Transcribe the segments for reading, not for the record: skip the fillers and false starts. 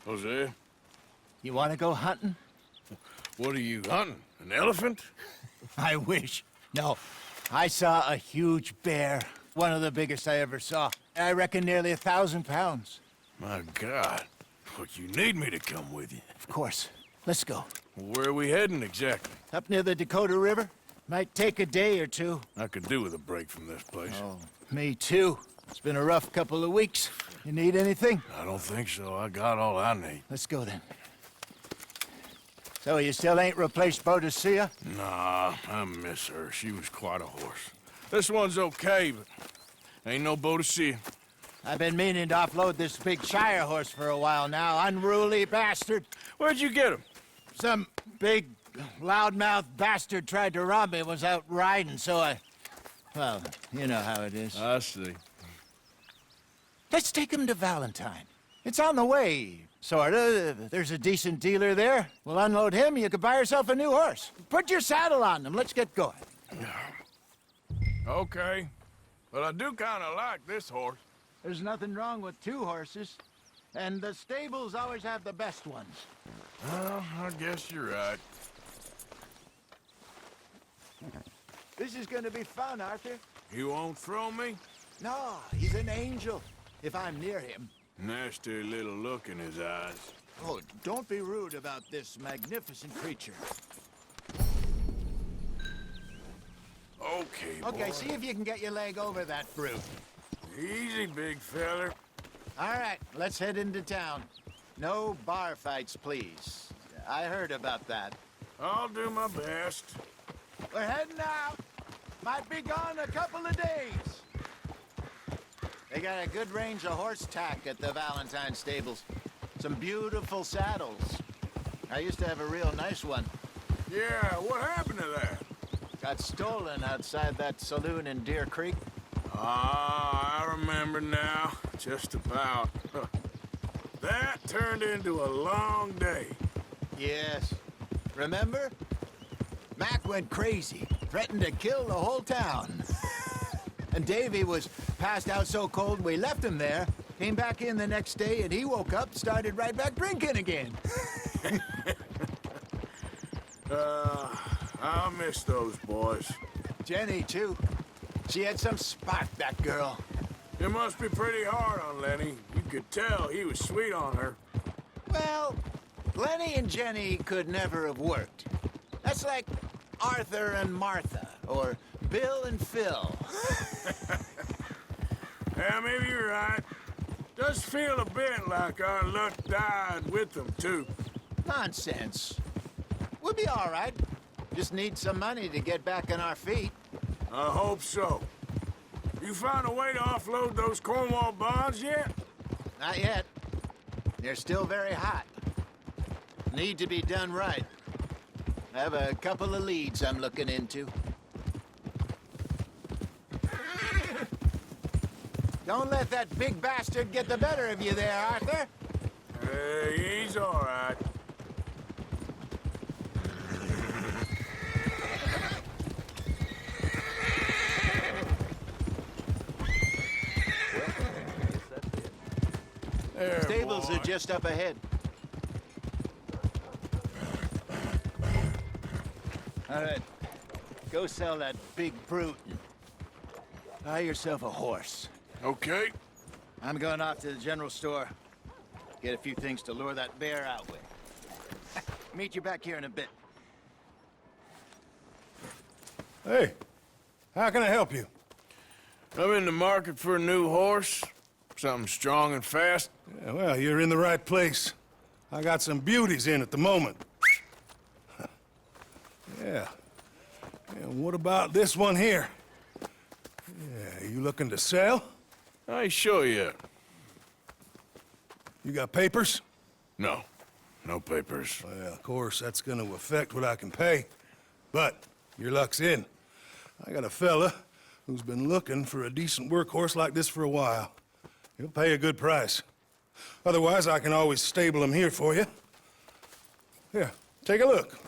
Jose, You want to go hunting? what are you hunting? An elephant? I wish. No. I saw a huge bear. One of the biggest I ever saw. I reckon nearly 1,000 pounds. My God. But you need me to come with you. Of course. Let's go. Where are we heading exactly? Up near the Dakota River? Might take a day or two. I could do with a break from this place. Oh, me too. It's been a rough couple of weeks. You need anything? I don't think so. I got all I need. Let's go then. So you still ain't replaced Boadicea? Nah, I miss her. She was quite a horse. This one's okay, but ain't no Boadicea. I've been meaning to offload this big Shire horse for a while now. Unruly bastard. Where'd you get him? Some big, loudmouth bastard tried to rob me and was out riding, so I... Well, you know how it is. I see. Let's take him to Valentine. It's on the way, sorta. There's a decent dealer there. We'll unload him, you could buy yourself a new horse. Put your saddle on them, let's get going. Okay. But I do kind of like this horse. There's nothing wrong with two horses, and the stables always have the best ones. Well, I guess you're right. This is gonna be fun, Arthur. You won't throw me? No, he's an angel, if I'm near him. Nasty little look in his eyes. Oh, don't be rude about this magnificent creature. Okay, boy. Okay, see if you can get your leg over that brute. Easy, big feller. All right, let's head into town. No bar fights, please. I heard about that. I'll do my best. We're heading out. Might be gone a couple of days. They got a good range of horse tack at the Valentine stables. Some beautiful saddles. I used to have a real nice one. Yeah, what happened to that? Got stolen outside that saloon in Deer Creek. Ah, I remember now. Just about. That turned into a long day. Yes. Remember? Mac went crazy, threatened to kill the whole town. And Davy was passed out so cold we left him there, came back in the next day, and he woke up, started right back drinking again. I'll miss those boys. Jenny, too. She had some spot, that girl. It must be pretty hard on Lenny. You could tell he was sweet on her. Well, Lenny and Jenny could never have worked. That's like Arthur and Martha, or Bill and Phil. Yeah, maybe you're right. Does feel a bit like our luck died with them, too. Nonsense. We'll be all right. Just need some money to get back on our feet. I hope so. You found a way to offload those Cornwall bonds yet? Not yet. They're still very hot. Need to be done right. I have a couple of leads I'm looking into. Don't let that big bastard get the better of you there, Arthur. Hey, he's all right. There, Stables boy. are just up ahead. All right. Go sell that big brute and buy yourself a horse. Okay. I'm going off to the general store. Get a few things to lure that bear out with. Meet you back here in a bit. Hey, how can I help you? I'm in the market for a new horse. Something strong and fast. Yeah, well, you're in the right place. I got some beauties in at the moment. Yeah. And what about this one here? Yeah, you looking to sell? I ain't sure yet. You got papers? No. No papers. Well, of course, that's gonna affect what I can pay. But your luck's in. I got a fella who's been looking for a decent workhorse like this for a while. He'll pay a good price. Otherwise, I can always stable him here for you. Here, take a look.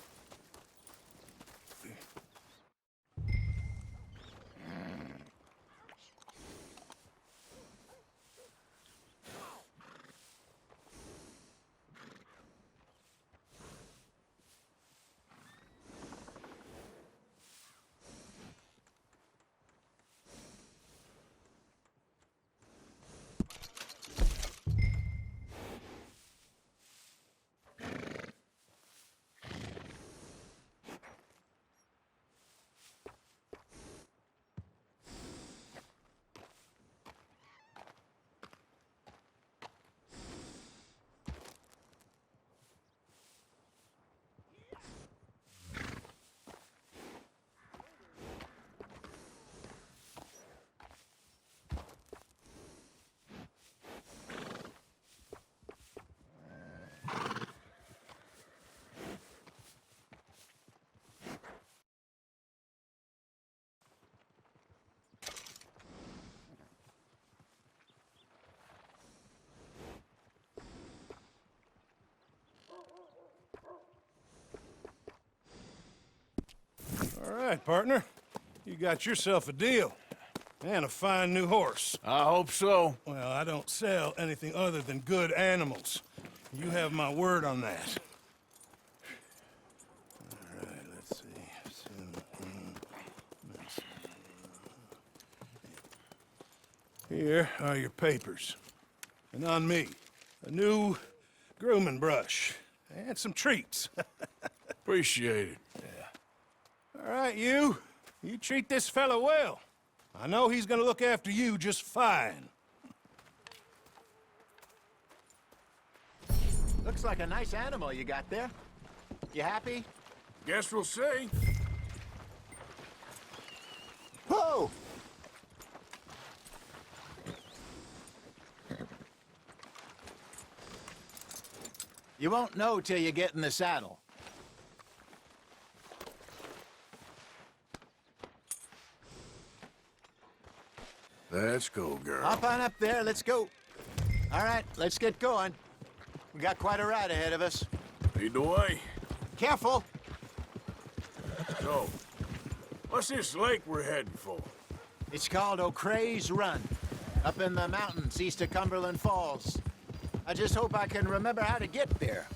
All right, partner. You got yourself a deal. And a fine new horse. I hope so. Well, I don't sell anything other than good animals. You have my word on that. All right, let's see. Here are your papers. And on me, a new grooming brush. And some treats. Appreciate it. All right, you. You treat this fella well. I know he's gonna look after you just fine. Looks like a nice animal you got there. You happy? Guess we'll see. Whoa! You won't know till you get in the saddle. Let's go, girl. Hop on up there, let's go. All right, let's get going. We got quite a ride ahead of us. Lead the way. Careful! So, what's this lake we're heading for? It's called O'Creagh's Run, up in the mountains east of Cumberland Falls. I just hope I can remember how to get there.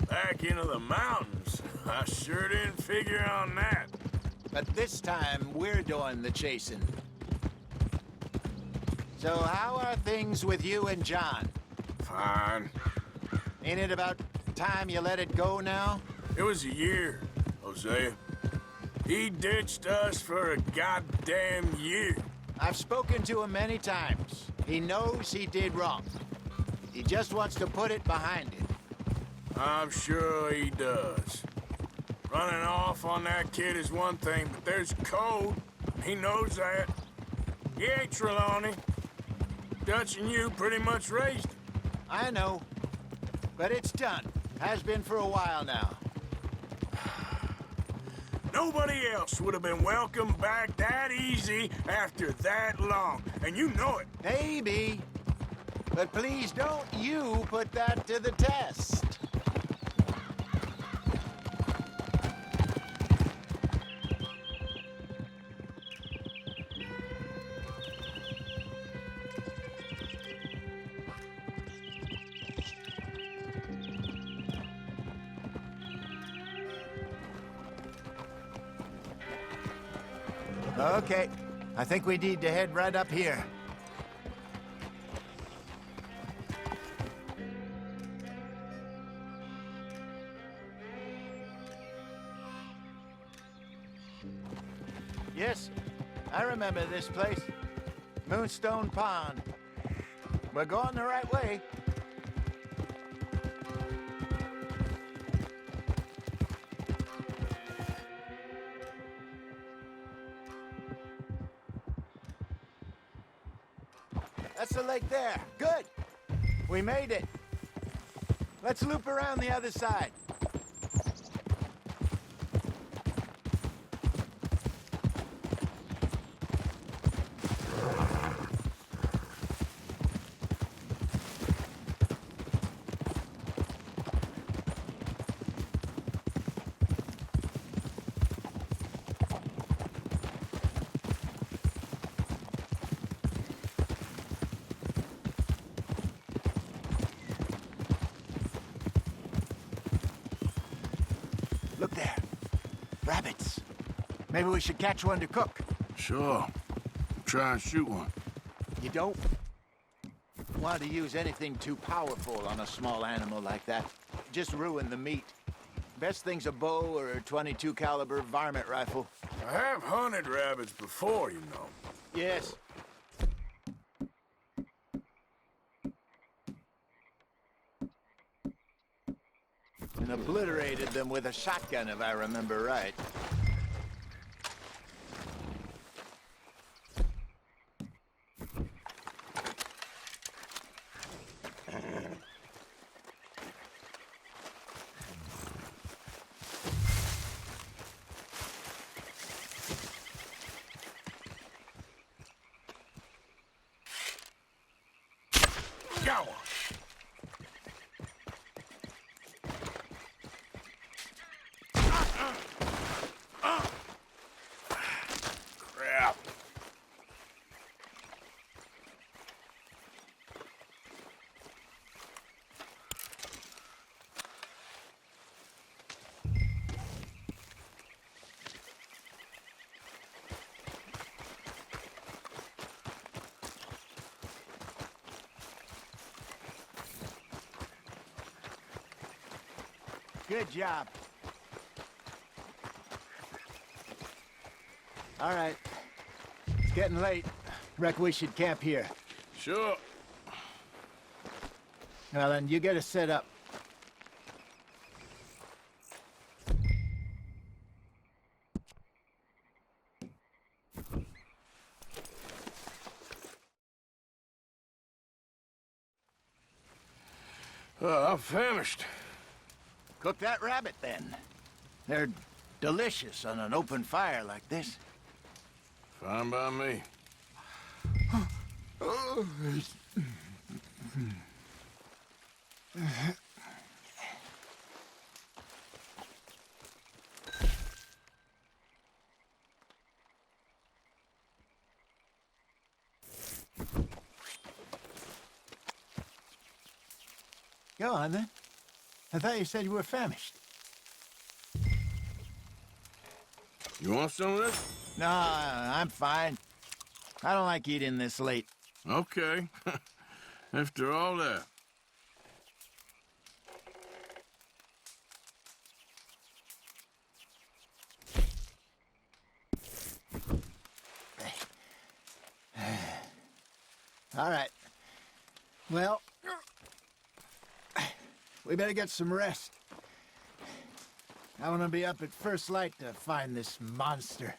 Back into the mountains? I sure didn't figure on that. But this time, we're doing the chasing. So how are things with you and John? Fine. Ain't it about time you let it go now? It was a year, Hosea. He ditched us for a goddamn year. I've spoken to him many times. He knows he did wrong. He just wants to put it behind him. I'm sure he does. Running off on that kid is one thing, but there's code. He knows that. He ain't Trelawney. Dutch and you pretty much raised him. I know. But it's done. Has been for a while now. Nobody else would have been welcomed back that easy after that long, and you know it. Maybe. But please don't you put that to the test. Okay, I think we need to head right up here. Yes, I remember this place. Moonstone Pond. We're going the right way. That's the lake there. Good. We made it. Let's loop around the other side. Look there. Rabbits. Maybe we should catch one to cook. Sure. Try and shoot one. You don't want to use anything too powerful on a small animal like that. Just ruin the meat. Best thing's a bow or a .22 caliber varmint rifle. I have hunted rabbits before, you know. Yes. And obliterated them with a shotgun, if I remember right. Got one. Good job. All right. It's getting late. Reckon we should camp here. Sure. Now then, you get us set up. I'm famished. Cook that rabbit, then. They're delicious on an open fire like this. Fine by me. Go on, then. I thought you said you were famished. You want some of this? No, I'm fine. I don't like eating this late. Okay. After all that. All right. Well, we better get some rest. I want to be up at first light to find this monster.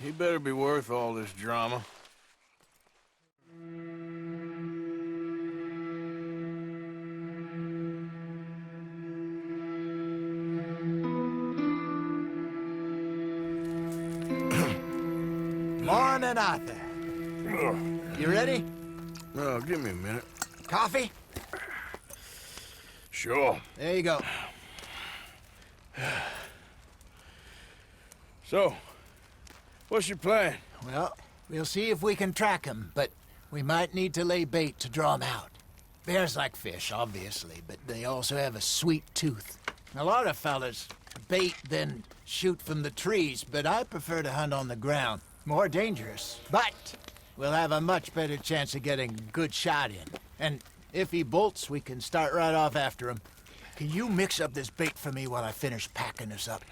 He better be worth all this drama. Morning, Arthur. You ready? Oh, give me a minute. Coffee? Sure. There you go. So, what's your plan? Well, we'll see if we can track him, but we might need to lay bait to draw him out. Bears like fish, obviously, but they also have a sweet tooth. A lot of fellas bait, then shoot from the trees, but I prefer to hunt on the ground. More dangerous, but we'll have a much better chance of getting a good shot in. And if he bolts, we can start right off after him. Can you mix up this bait for me while I finish packing this up?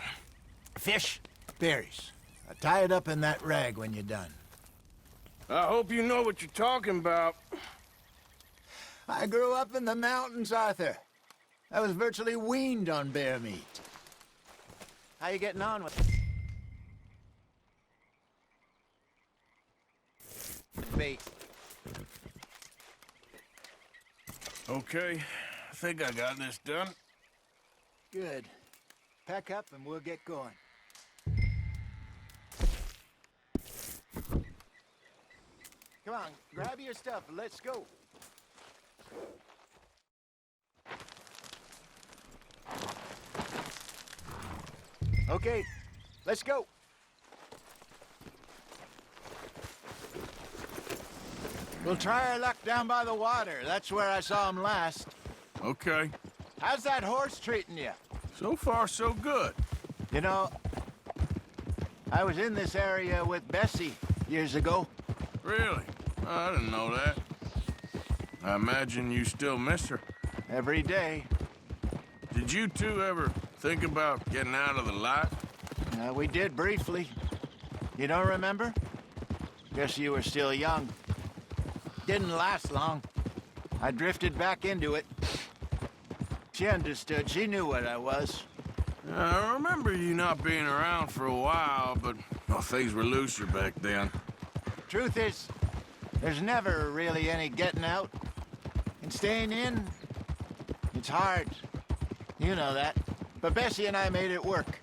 Fish, berries. Tie it up in that rag when you're done. I hope you know what you're talking about. I grew up in the mountains, Arthur. I was virtually weaned on bear meat. How you getting on with bait? Okay, I think I got this done. Good. Pack up and we'll get going. Come on, grab your stuff and let's go. Okay, let's go. We'll try our luck down by the water. That's where I saw him last. Okay. How's that horse treating you? So far, so good. You know, I was in this area with Bessie years ago. Really? I didn't know that. I imagine you still miss her. Every day. Did you two ever think about getting out of the light? We did briefly. You don't remember? Guess you were still young. Didn't last long. I drifted back into it. She understood. She knew what I was. I remember you not being around for a while, but well, things were looser back then. Truth is, there's never really any getting out. And staying in, it's hard. You know that. But Bessie and I made it work.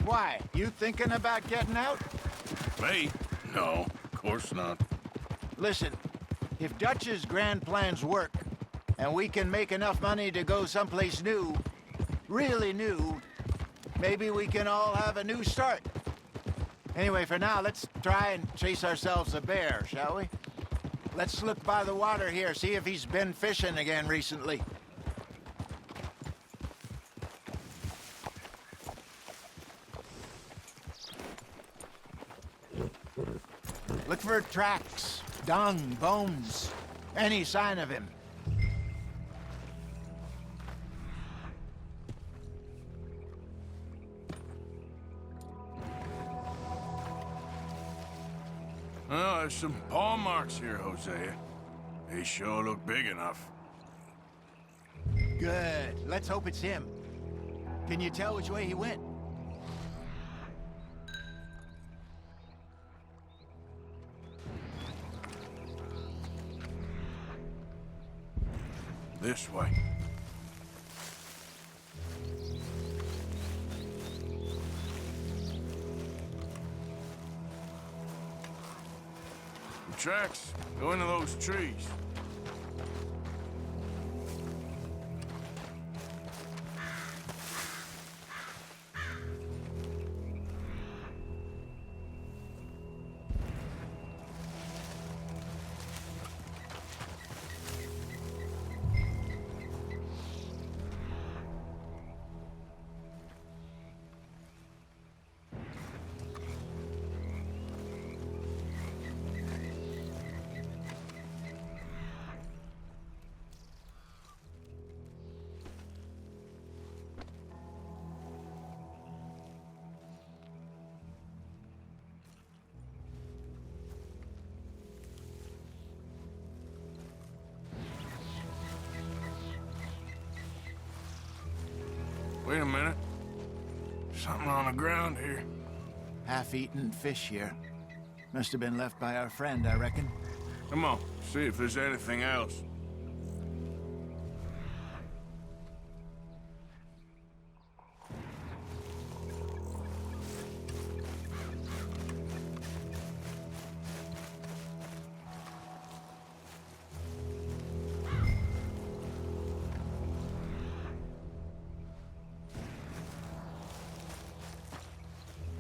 Why? You thinking about getting out? Me? No, of course not. Listen, if Dutch's grand plans work, and we can make enough money to go someplace new, really new, maybe we can all have a new start. Anyway, for now, let's try and chase ourselves a bear, shall we? Let's look by the water here, see if he's been fishing again recently. Look for tracks, dung, bones, Any sign of him? Oh, there's some paw marks here, Hosea. They sure look big enough. Good. Let's hope it's him. Can you tell which way he went? This way. The tracks go into those trees. Wait a minute. Something on the ground here. Half-eaten fish here. Must have been left by our friend, I reckon. Come on, see if there's anything else.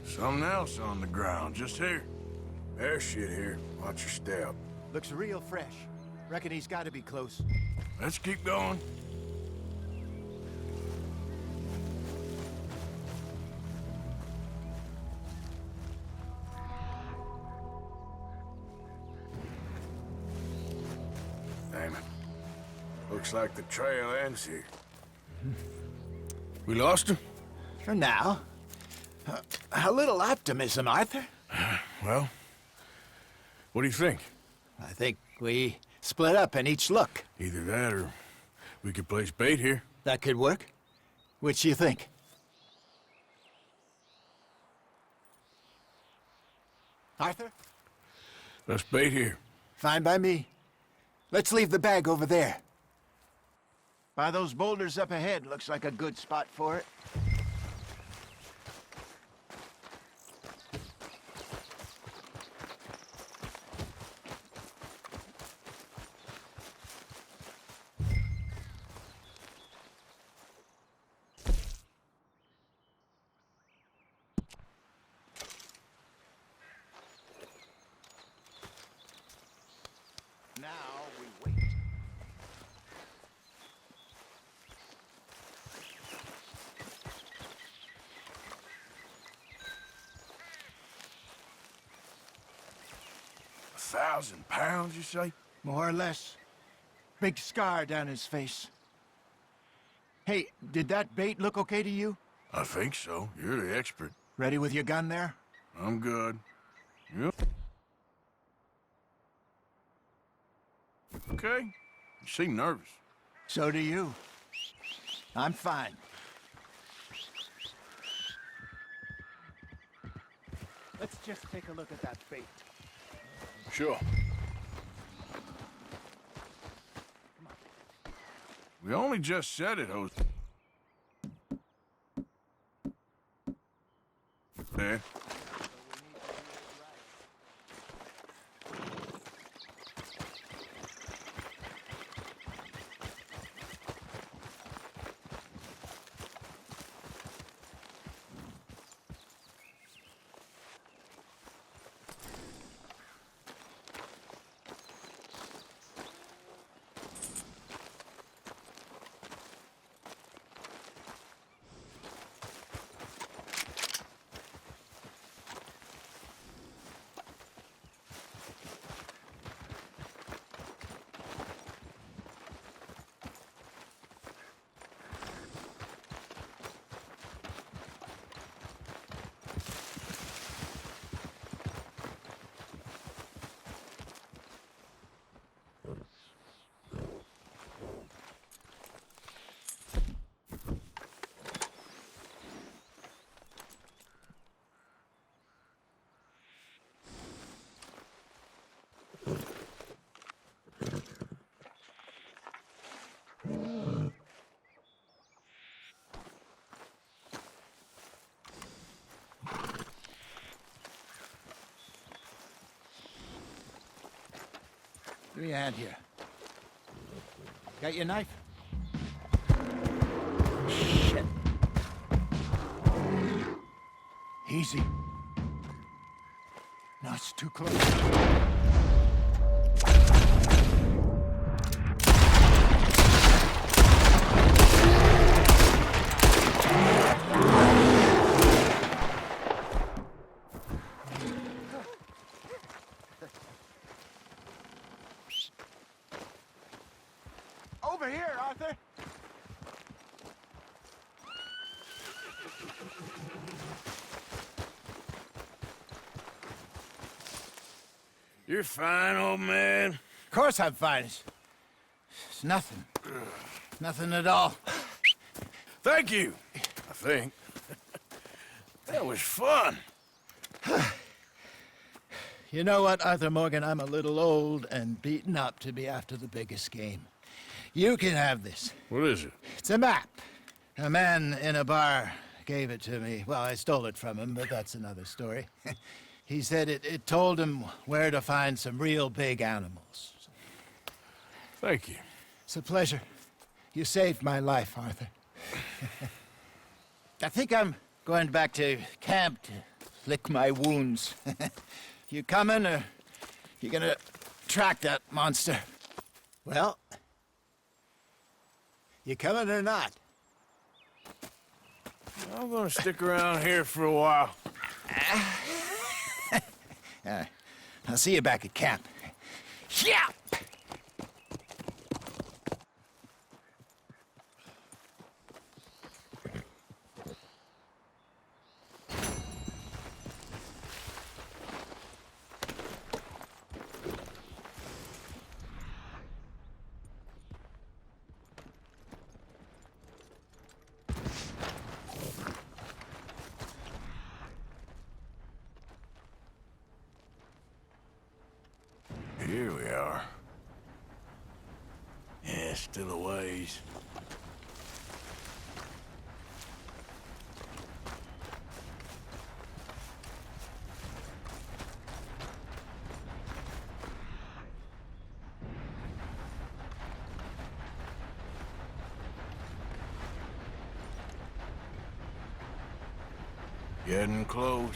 Something else on the ground, just here. There's shit here. Watch your step. Looks real fresh. Reckon he's got to be close. Let's keep going. Damn it. Looks like the trail ends here. We lost him? For now. A little optimism, Arthur. Well, what do you think? I think we split up and each look. Either that or we could place bait here. That could work. Which you think? Arthur? Let's bait here. Fine by me. Let's leave the bag over there. By those boulders up ahead, looks like a good spot for it. Now we wait. £1,000, you say? More or less. Big scar down his face. Hey, did that bait look okay to you? I think so. You're the expert. Ready with your gun there? I'm good. Yep. Okay. You seem nervous. So do you. I'm fine. Let's just take a look at that bait. Sure. We only just said it, Jose. There. Give me a hand here. Got your knife? Shit. Easy. No, it's too close. Over here, Arthur. You're fine, old man. Of course I'm fine. It's nothing. Nothing at all. Thank you, I think. That was fun. You know what, Arthur Morgan? I'm a little old and beaten up to be after the biggest game. You can have this. What is it? It's a map. A man in a bar gave it to me. Well, I stole it from him, but that's another story. He said it told him where to find some real big animals. Thank you. It's a pleasure. You saved my life, Arthur. I think I'm going back to camp to lick my wounds. You coming, or you gonna track that monster? Well, you coming or not? I'm gonna stick around here for a while. I'll see you back at camp. Yeah! Here we are. Yeah, still a ways. Getting close.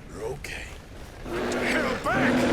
You're okay. Get the hell back!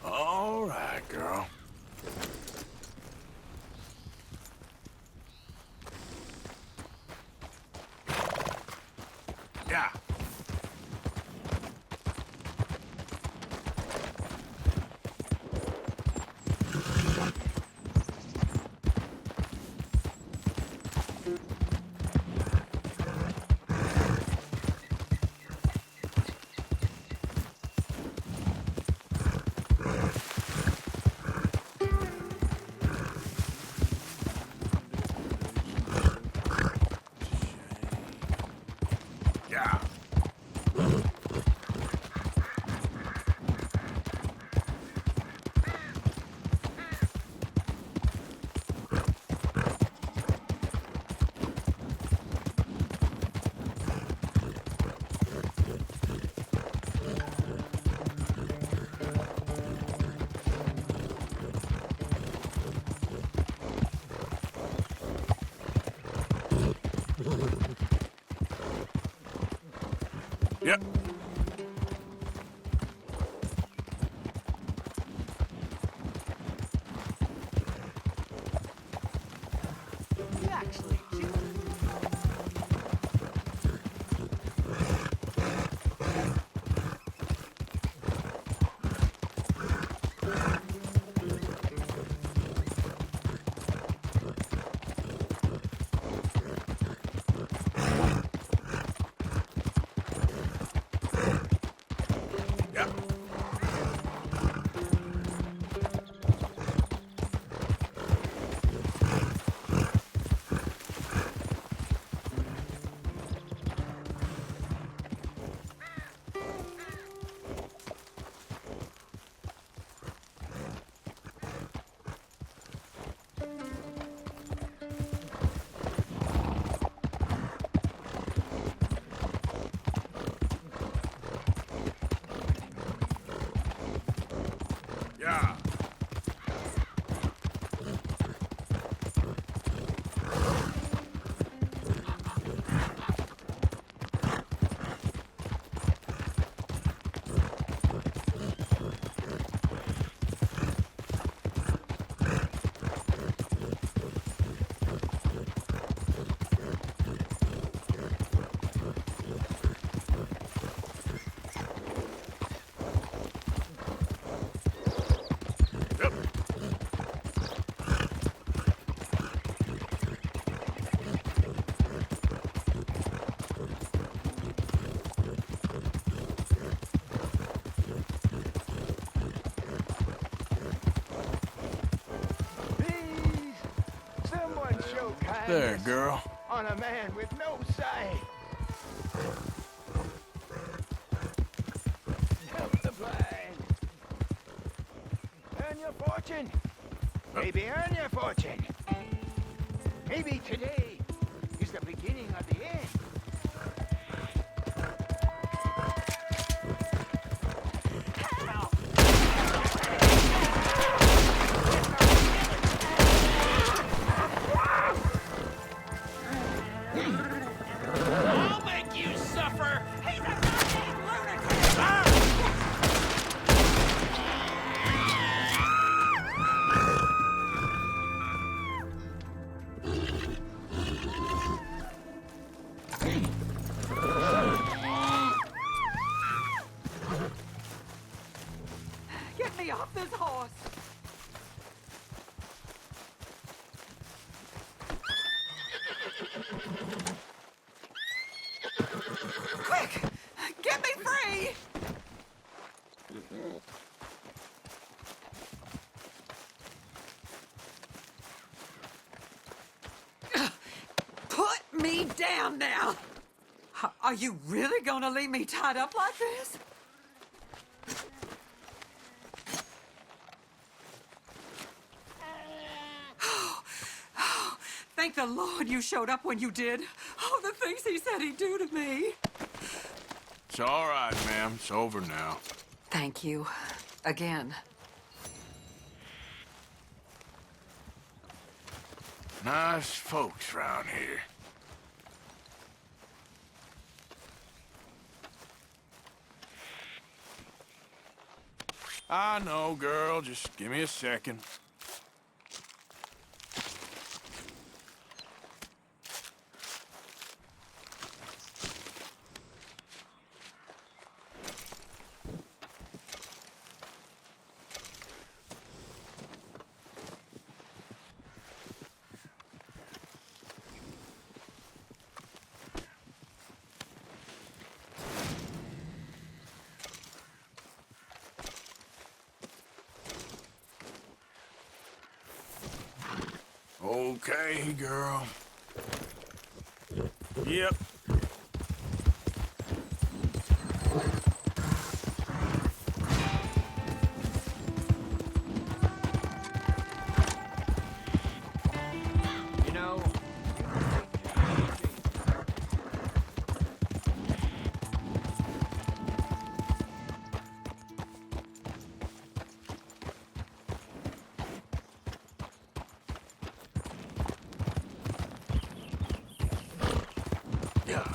All right, girl. Yeah. Yeah. Yep. Yep. Yeah. Yep. Please, someone show kindness There, girl. on a man with no sight. Help the blind. Earn your fortune. Maybe earn your fortune. Maybe today is the beginning of the end. I'll make you suffer! He's a fucking lunatic! Get me off this horse! Quick! Get me free! Put me down now! Are you really gonna leave me tied up like this? Thank the Lord you showed up when you did. Oh, the things he said he'd do to me. It's all right, ma'am. It's over now. Thank you. Again. Nice folks round here. I know, girl. Just give me a second. Okay, girl. Yep. Yeah.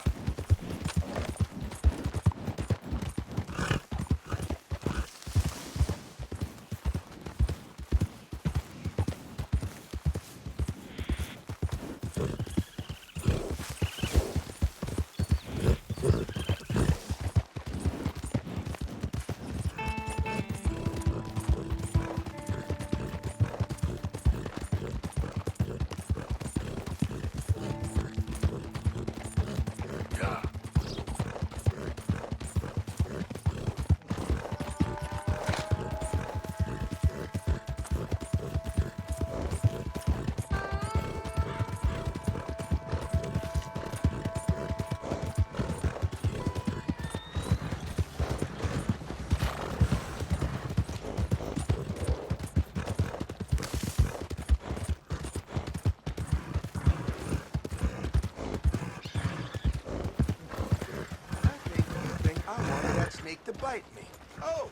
I wanted that snake to bite me. Oh,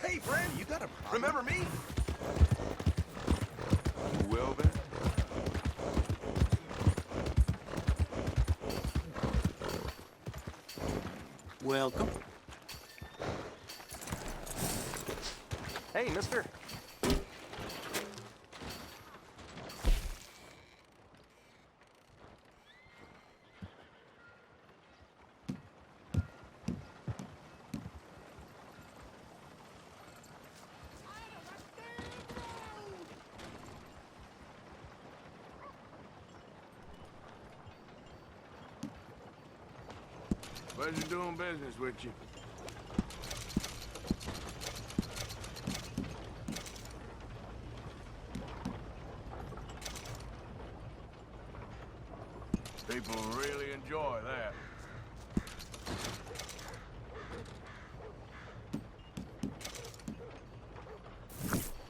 hey, friend, you got a problem? Remember me? You will then? Welcome. Hey, mister. Pleasure doing business with you. People really enjoy that.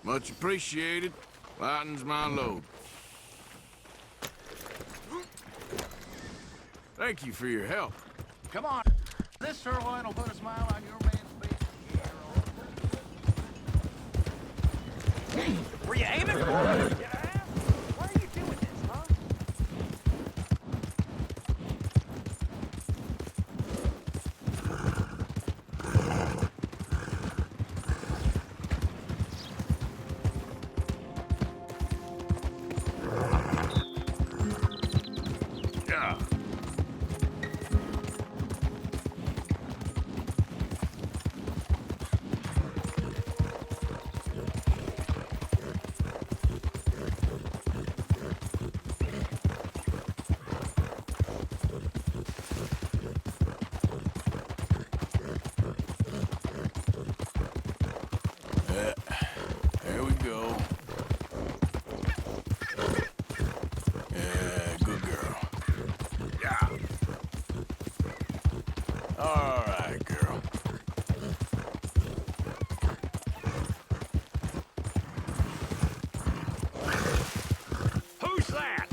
Much appreciated. Lightens my load. Thank you for your help. Come on. This sirloin will put a smile on your man's face. Were you aiming for it? Yeah? Why are you doing this, huh? Yeah. There we go. Yeah, good girl. Yeah. All right, girl. Who's that?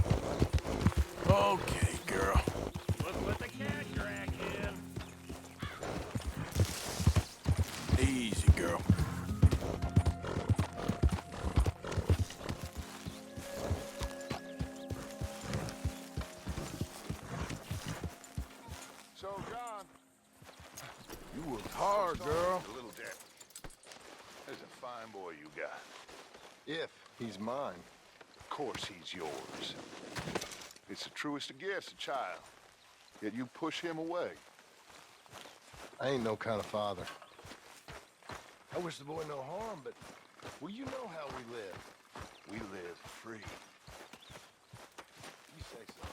Okay, girl. Let's put the cat drag in. Easy, girl. So, John, you worked hard, girl. A little debt. There's a fine boy you got. If he's mine. Of course he's yours. It's the truest of gifts, a child. Yet you push him away. I ain't no kind of father. I wish the boy no harm, but well, you know how we live. We live free. You say so.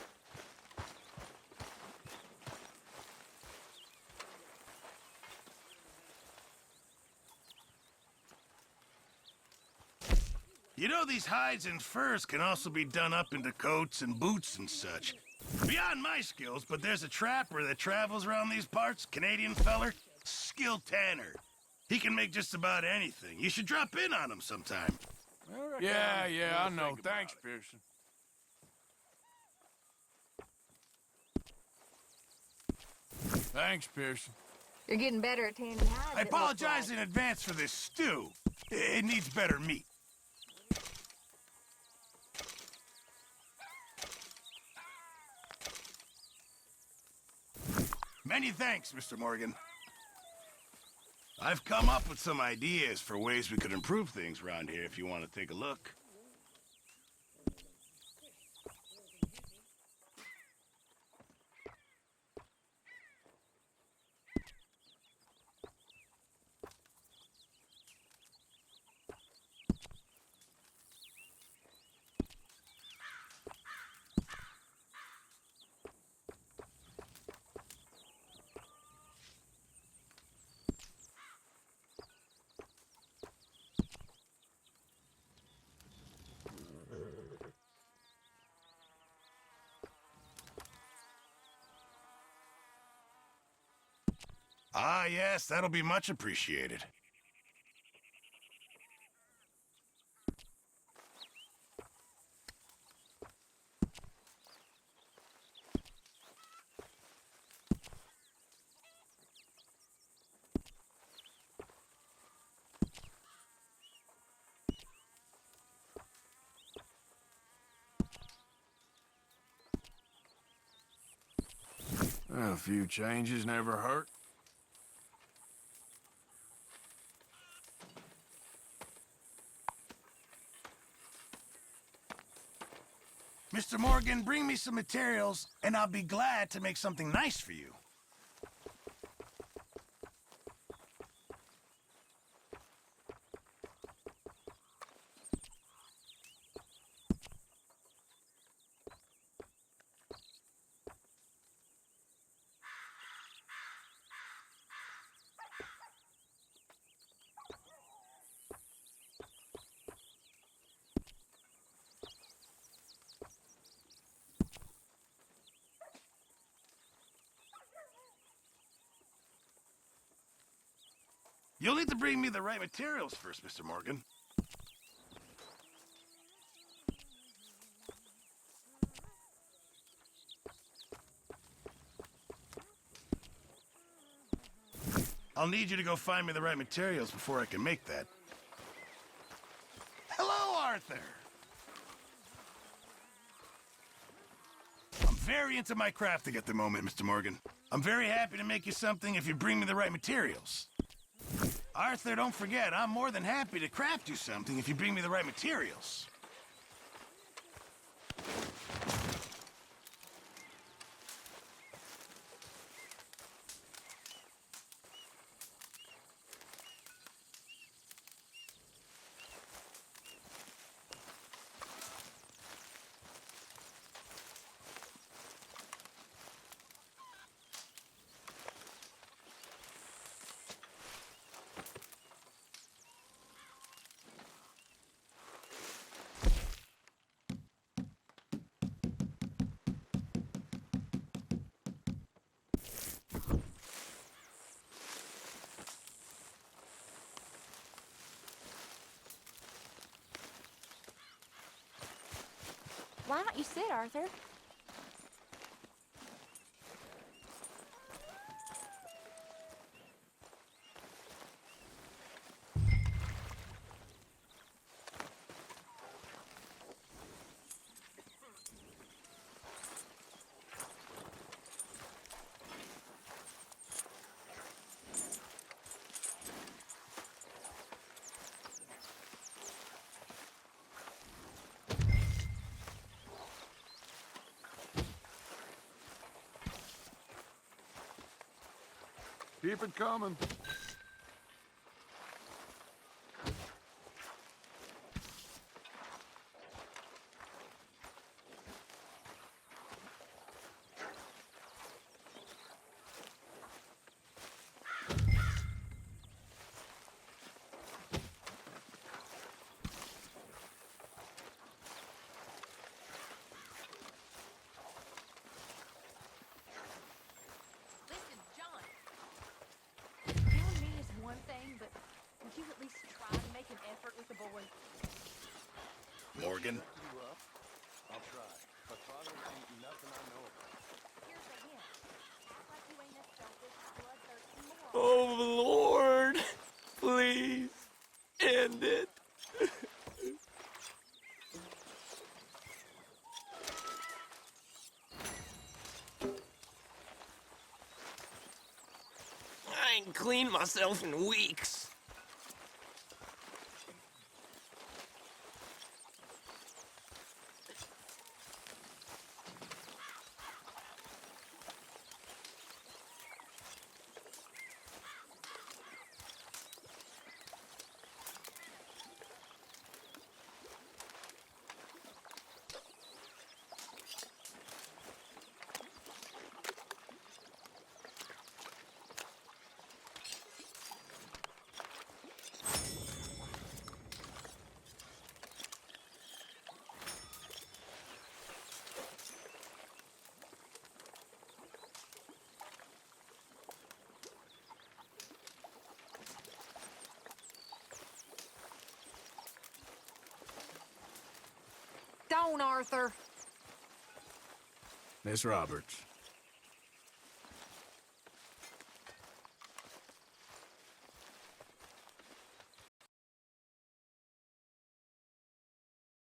You know, these hides and furs can also be done up into coats and boots and such. Beyond my skills, but there's a trapper that travels around these parts, Canadian feller, Skill Tanner. He can make just about anything. You should drop in on him sometime. Yeah, I know. Thanks, Pearson. Thanks, Pearson. You're getting better at tanning hides. I it looks apologize like. in advance for this stew. It needs better meat. Many thanks, Mr. Morgan. I've come up with some ideas for ways we could improve things around here if you want to take a look. Ah, yes, that'll be much appreciated. A few changes never hurt. Mr. Morgan, bring me some materials, and I'll be glad to make something nice for you. You'll need to bring me the right materials first, Mr. Morgan. I'll need you to go find me the right materials before I can make that. Hello, Arthur! I'm very into my crafting at the moment, Mr. Morgan. I'm very happy to make you something if you bring me the right materials. Arthur, don't forget, I'm more than happy to craft you something if you bring me the right materials. Why don't you sit, Arthur? Keep it coming. Listen, John. Killing me is one thing, but would you at least try to make an effort with the boy? Morgan? I'll try. But Father ain't nothing I know about. Here's the hint. Act like you ain't as selfish, bloodthirsty moron. Oh, Lord. Please. End it. ain't cleaned myself in weeks. Don't, Arthur. Miss Roberts.